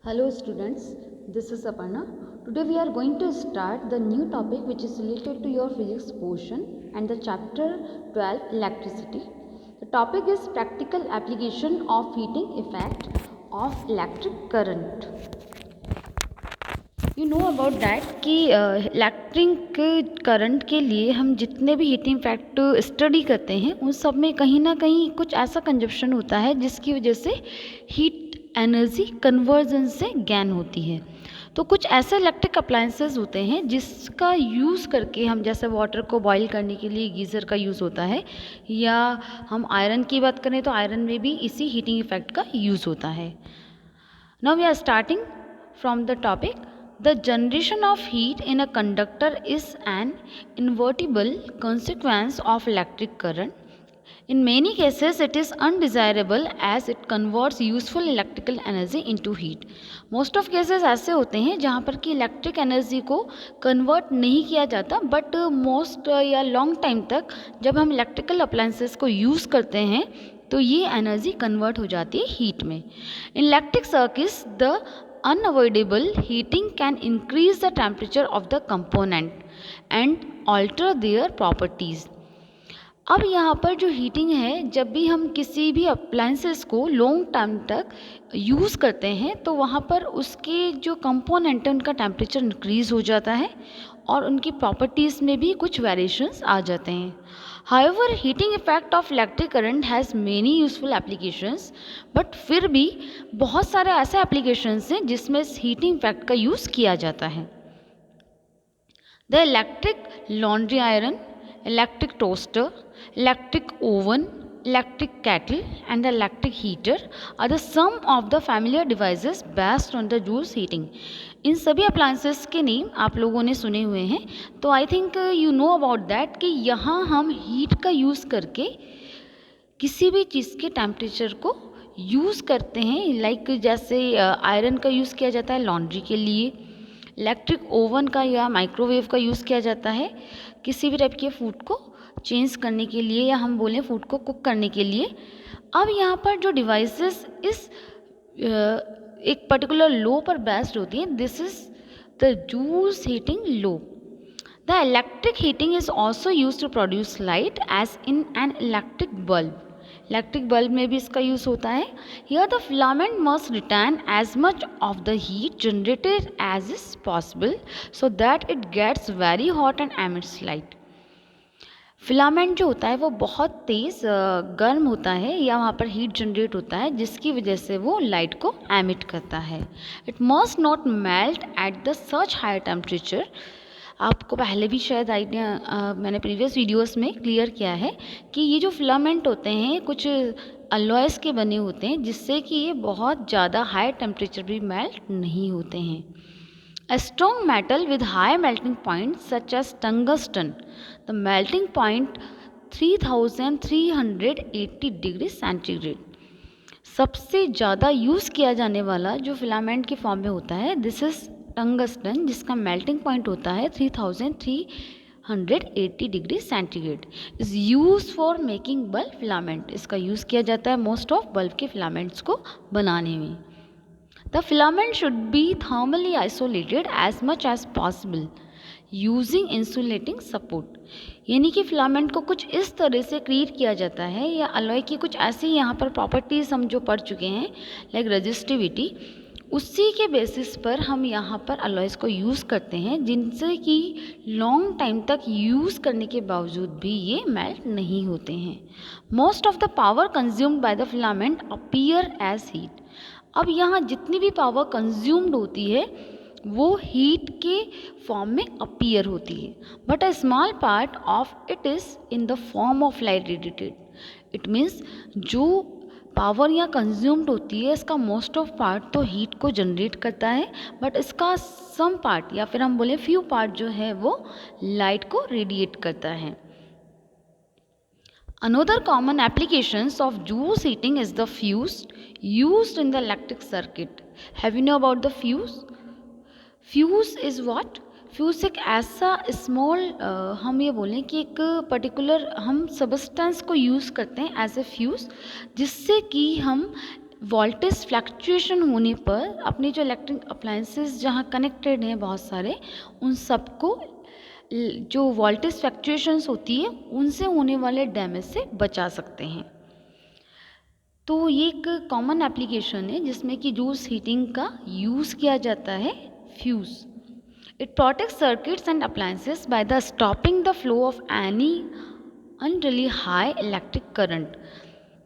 Hello students, this is Aparna. Today we are going to start the new topic which is related to your physics portion and the chapter 12 electricity. The topic is practical application of heating effect of electric current. You know about that कि electric current के लिए हम जितने भी heating effect study करते हैं उन सब में कहीं ना कहीं कुछ ऐसा कंजप्शन होता है जिसकी वजह से हीट एनर्जी कन्वर्जन से गेन होती है। तो कुछ ऐसे इलेक्ट्रिक अप्लायंसेस होते हैं जिसका यूज़ करके हम, जैसे वाटर को बॉईल करने के लिए गीज़र का यूज़ होता है, या हम आयरन की बात करें तो आयरन में भी इसी हीटिंग इफेक्ट का यूज़ होता है। Now we are starting from the topic. The generation of heat in a conductor is an inevitable consequence of electric current. In many cases, it is undesirable as it converts useful electrical energy into heat. Most of cases ऐसे होते हैं जहाँ पर कि electric energy को convert नहीं किया जाता, बट मोस्ट या लॉन्ग टाइम तक जब हम इलेक्ट्रिकल अप्लायंसेस को यूज़ करते हैं तो ये एनर्जी कन्वर्ट हो जाती है हीट में. इन electric circuits the unavoidable heating can increase the temperature of the component and alter their properties. अब यहाँ पर जो हीटिंग है, जब भी हम किसी भी अप्लायंसेस को लॉन्ग टाइम तक यूज़ करते हैं तो वहाँ पर उसके जो कंपोनेंट है उनका टेम्परेचर इंक्रीज़ हो जाता है और उनकी प्रॉपर्टीज़ में भी कुछ वेरिएशंस आ जाते हैं. However, heating effect of electric current has many useful applications, but फिर भी बहुत सारे ऐसे एप्लीकेशंस हैं जिसमें इस हीटिंग इफेक्ट का यूज़ किया जाता है. The electric laundry iron, electric toaster, electric oven, electric kettle and the electric heater are the sum of the familiar devices based on the Joule's heating. इन सभी अप्लायंसेस के name आप लोगों ने सुने हुए हैं, तो I think you know about that कि यहाँ हम हीट का यूज़ करके किसी भी चीज़ के टेम्परेचर को यूज़ करते हैं. लाइक जैसे आयरन का यूज़ किया जाता है लॉन्ड्री के लिए, इलेक्ट्रिक ओवन का या माइक्रोवेव का यूज़ किया जाता है किसी भी टाइप के फूड को चेंज करने के लिए, या हम बोलें फूड को कुक करने के लिए. अब यहाँ पर जो डिवाइसेस इस एक पर्टिकुलर लो पर बेस्ड होती हैं, this is the Joule's heating law. The electric heating is also use to produce light as in an electric bulb. Electric bulb में भी इसका यूज़ होता है. Here the filament must return as much of the heat generated as is possible so that it gets very hot and emits light. Filament जो होता है वो बहुत तेज़ गर्म होता है या वहाँ पर हीट जनरेट होता है जिसकी वजह से वो लाइट को एमिट करता है. It must not melt at the such high temperature. आपको पहले भी शायद आइडिया मैंने प्रीवियस वीडियोस में क्लियर किया है कि ये जो फिलामेंट होते हैं कुछ अलॉयस के बने होते हैं जिससे कि ये बहुत ज़्यादा हाई टेम्परेचर भी मेल्ट नहीं होते हैं. A strong metal with high melting point such as tungsten, the melting point 3380 degree centigrade. सबसे ज़्यादा यूज़ किया जाने वाला जो फिलामेंट के फॉर्म में होता है दिस इज़ टंगस्टन, जिसका मेल्टिंग पॉइंट होता है 3380 degree centigrade. Is use for making bulb filament. इसका यूज़ किया जाता है मोस्ट ऑफ बल्ब के फिलामेंट्स को बनाने में. The filament should be thermally isolated as much as possible using insulating support. यानी कि फिलामेंट को कुछ इस तरह से क्रिएट किया जाता है या अलॉय की कुछ ऐसी यहाँ पर प्रॉपर्टीज़ हम जो पढ़ चुके हैं लाइक रेजिस्टिविटी, उसी के बेसिस पर हम यहाँ पर अलॉयज़ को यूज़ करते हैं जिनसे कि लॉन्ग टाइम तक यूज़ करने के बावजूद भी ये मेल्ट नहीं होते हैं. Most of the power consumed by the filament appear as heat. अब यहाँ जितनी भी पावर कंज्यूम्ड होती है वो हीट के फॉर्म में अपीयर होती है, but a small part of it is in the form of light radiated. It means जो पावर यहाँ कंज्यूम्ड होती है इसका मोस्ट ऑफ पार्ट तो हीट को जनरेट करता है, बट इसका सम पार्ट या फिर हम बोले फ्यू पार्ट जो है वो लाइट को रेडिएट करता है. Another common applications of Joule's heating is the fuse used in the electric circuit. Have you know about the fuse? Fuse is what? Fuse एक ऐसा स्मॉल हम ये बोलें कि एक पर्टिकुलर हम सबस्टेंस को यूज़ करते हैं एज ए फ्यूज़ जिससे कि हम वोल्टेज फ्लक्चुएशन होने पर अपने जो इलेक्ट्रिक अप्लायंसेस जहाँ कनेक्टेड हैं बहुत सारे, उन सबको जो वोल्टेज फ्लक्चुएशंस होती है उनसे होने वाले डैमेज से बचा सकते हैं। तो ये एक कॉमन एप्लीकेशन है जिसमें कि जूस हीटिंग का यूज़ किया जाता है, fuse. It protects circuits and appliances by the stopping the flow of any unreally high electric current.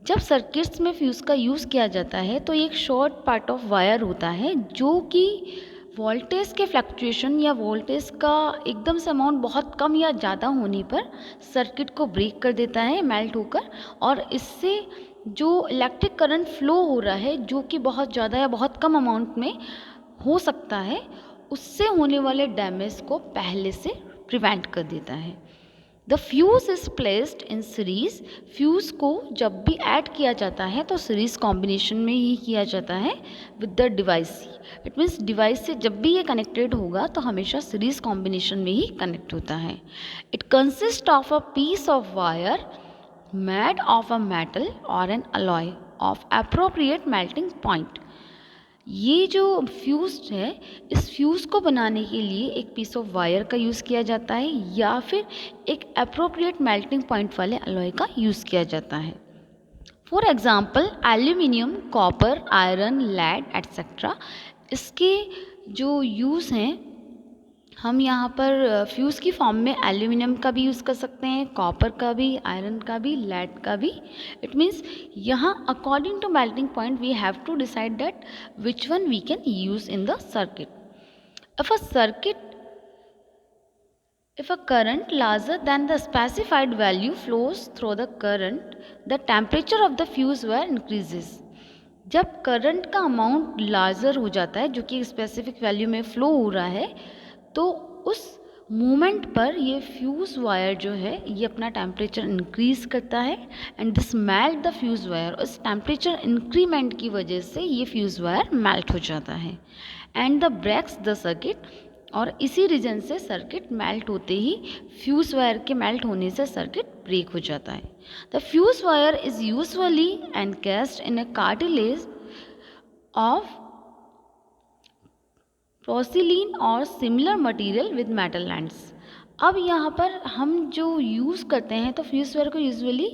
जब सर्किट्स में फ्यूज़ का यूज़ किया जाता है तो एक शॉर्ट पार्ट ऑफ वायर होता है जो कि वोल्टेज के फ्लक्चुएशन या वोल्टेज का एकदम से अमाउंट बहुत कम या ज़्यादा होने पर सर्किट को ब्रेक कर देता है मेल्ट होकर, और इससे जो इलेक्ट्रिक करंट फ्लो हो रहा है जो कि बहुत ज़्यादा या बहुत कम अमाउंट में हो सकता है, उससे होने वाले डैमेज को पहले से प्रिवेंट कर देता है। The fuse is placed in series. Fuse को जब भी ऐड किया जाता है तो सीरीज़ कॉम्बिनेशन में ही किया जाता है with the device. It means device से जब भी ये कनेक्टेड होगा तो हमेशा सीरीज़ कॉम्बिनेशन में ही कनेक्ट होता है। It consist of a piece of wire made of a metal और an alloy of appropriate melting point. ये जो फ्यूज़ है, इस फ्यूज़ को बनाने के लिए एक पीस ऑफ वायर का यूज़ किया जाता है या फिर एक अप्रोप्रिएट मेल्टिंग पॉइंट वाले अलॉय का यूज़ किया जाता है। For example aluminium, copper, iron, lead etcetera. इसके जो यूज़ हैं, हम यहाँ पर फ्यूज़ की फॉर्म में एल्यूमिनियम का भी यूज़ कर सकते हैं, कॉपर का भी, आयरन का भी, लेड का भी। इट मीन्स यहाँ according to melting point we have to decide that which one we can use in the circuit. If a current larger than the specified value flows through the current, the temperature of the fuse wire increases. जब current का amount larger हो जाता है, जो कि specific value में flow हो रहा है, तो उस मोमेंट पर ये फ्यूज़ वायर जो है ये अपना टेम्परेचर इंक्रीज़ करता है and this melt the fuse wire. उस टेम्परेचर इंक्रीमेंट की वजह से ये फ्यूज़ वायर मेल्ट हो जाता है and the breaks the circuit. और इसी रीजन से सर्किट मेल्ट होते ही फ्यूज़ वायर के मेल्ट होने से सर्किट ब्रेक हो जाता है। The fuse wire is usually encased in a cartilage of porcelain और similar material with metal ends. अब यहाँ पर हम जो यूज़ करते हैं तो फ्यूज़ वायर को यूजुअली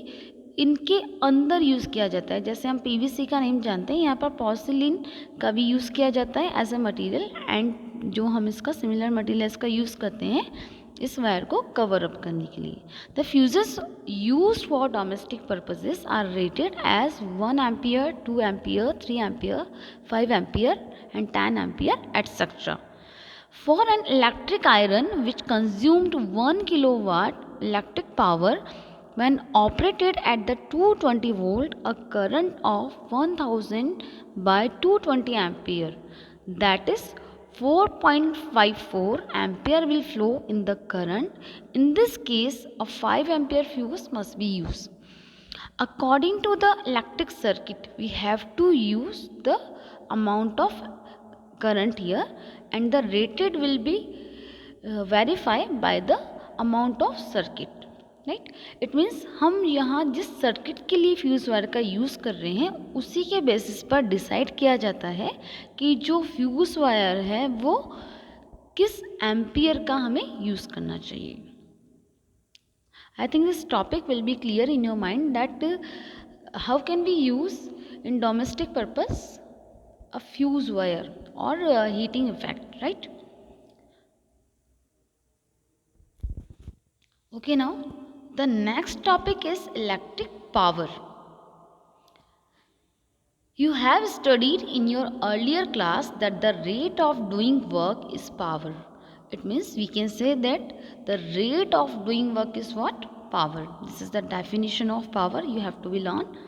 इनके अंदर यूज़ किया जाता है। जैसे हम पीवीसी का नेम जानते हैं, यहाँ पर पोर्सिलीन का भी यूज़ किया जाता है एज ए मटेरियल, एंड जो हम इसका सिमिलर मटेरियल इसका यूज़ करते हैं इस वायर को कवर अप करने के लिए। The fuses used for domestic purposes are rated as 1 ampere, 2 ampere, 3 ampere, 5 ampere and 10 ampere etc. For an electric iron which consumed 1 kilowatt electric power when operated at the 220 volt, a current of 1000 by 220 ampere, that is 4.54 ampere will flow in the current. In this case, a 5 ampere fuse must be used. According to the electric circuit, we have to use the amount of current here and the rated will be verified by the amount of circuit, right? It means हम यहाँ जिस circuit के लिए fuse wire का use कर रहे हैं उसी के बेसिस पर डिसाइड किया जाता है कि जो फ्यूज़ वायर है वो किस एम्पियर का हमें यूज़ करना चाहिए। I think this topic will be clear in your mind that how can we use in domestic purpose a fuse wire or heating effect, right? Okay, now the next topic is electric power. You have studied in your earlier class that the rate of doing work is power. It means we can say that the rate of doing work is what? Power. This is the definition of power you have to be learned.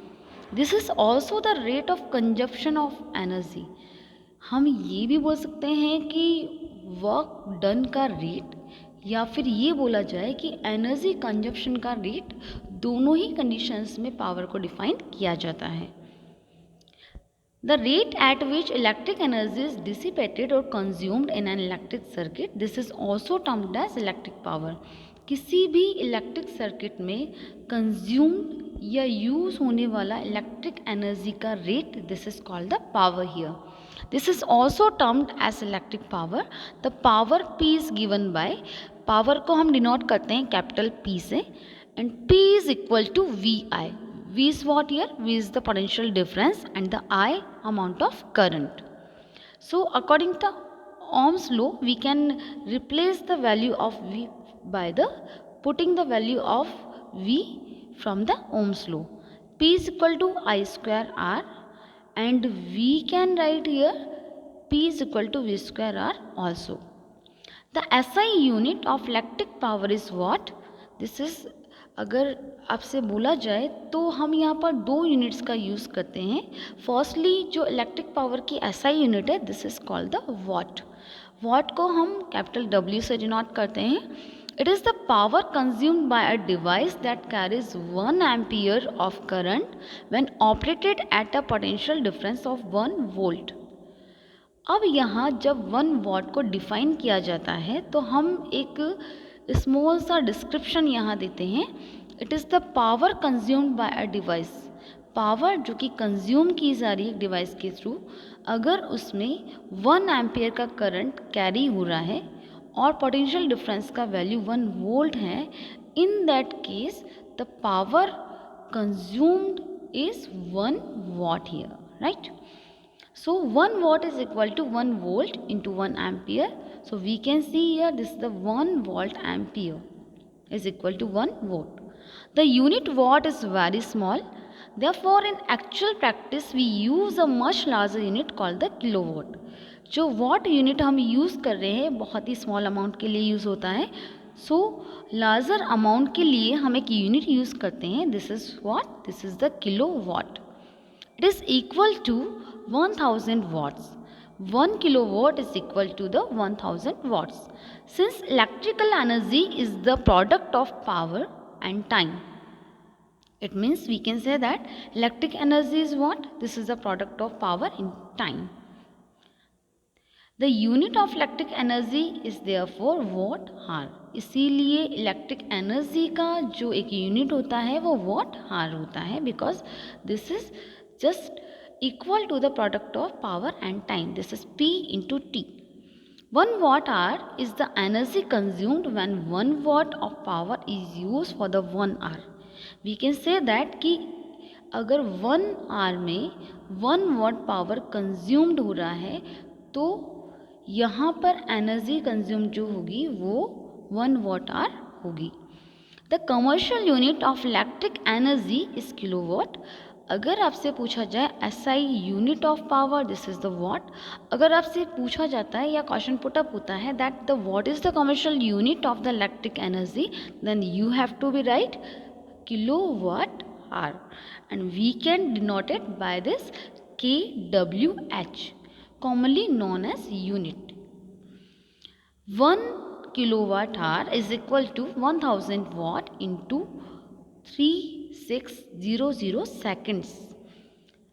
This is also the rate of consumption of energy. हम ये भी बोल सकते हैं कि work done का rate, या फिर ये बोला जाए कि एनर्जी कंजप्शन का रेट, दोनों ही कंडीशंस में पावर को डिफाइन किया जाता है। The rate at which electric energy is dissipated or consumed in an electric circuit, this is also termed as electric power. किसी भी इलेक्ट्रिक सर्किट में कंज्यूम या यूज़ होने वाला इलेक्ट्रिक एनर्जी का rate, this is called the power here. This is also termed as electric power. The power P is given by, power को हम denote करते हैं कैपिटल P से, and P is equal to VI. V is what here? V is the potential difference and the I amount of current. So according to Ohm's law, we can replace the value of V by the putting the value of V from the Ohm's law. P is equal to I square R, and we can write here P is equal to V square R also. The SI unit of electric power is what? This is, अगर आपसे बोला जाए तो हम यहाँ पर दो units का यूज़ करते हैं. फर्स्टली जो इलेक्ट्रिक पावर की SI यूनिट है, this is called the what. What को हम कैपिटल W से डिनोट करते हैं. It is the power consumed bye a device that carries 1 ampere of current when operated at a potential difference of 1 volt. अब यहाँ जब 1 what को define किया जाता है तो हम एक स्मॉल सा डिस्क्रिप्शन यहाँ देते हैं. It is the power consumed bye a device. Power जो कि कंज्यूम की जा रही है डिवाइस के थ्रू, अगर उसमें 1 एम्पियर का करंट कैरी हो रहा है और पोटेंशियल डिफरेंस का वैल्यू 1 वोल्ट है, in that case the power consumed is 1 what here, right. So 1 watt is equal to 1 volt into 1 ampere. So we can see here this is the 1 volt ampere is equal to 1 volt. The unit watt is very small. Therefore in actual practice we use a much larger unit called the kilowatt. जो watt unit हम use कर रहे हैं बहुत ही small amount के लिए use होता है. So larger amount के लिए हम एक unit use करते हैं. This is what? This is the kilowatt. It is equal to 1000 watts. 1 kilowatt is equal to the 1000 watts. Since electrical energy is the product of power and time, it means we can say that electric energy is what? This is the product of power and time. The unit of electric energy is therefore watt hour. इसीलिए electric energy का जो एक unit होता है वो what हार होता है, because this is just equal to the product of power and time. This is P into T. 1 watt hour is the energy consumed when 1 watt of power is used for the 1 hour. We can say that कि अगर 1 hour में 1 watt power consumed हो रहा है तो यहाँ पर energy consume जो होगी वो 1 watt hour होगी. The commercial unit of electric energy is kilowatt. अगर आपसे पूछा जाए SI unit of power, this is the what. अगर आपसे पूछा जाता है या क्वेश्चन पुटअप होता है that the watt is the commercial unit of the electric energy, then you have to be right kilowatt hour, and we can denote it by this KWH, commonly known as unit. 1 kilowatt hour is equal to 1000 watt into 3600 seconds.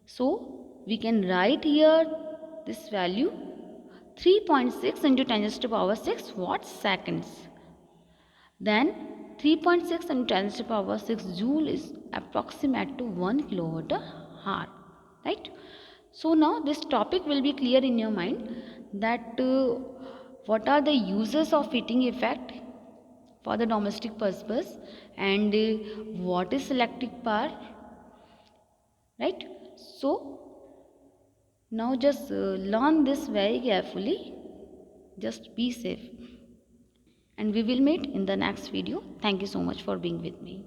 So we can write here this value 3.6 into 10 to the power 6 watt seconds. Then 3.6 into 10 to the power 6 joule is approximate to 1 kilowatt hour, right? So now this topic will be clear in your mind that what are the uses of heating effect for the domestic purpose and what is electric power, right? So now just learn this very carefully. Just be safe, and we will meet in the next video. Thank you so much for being with me.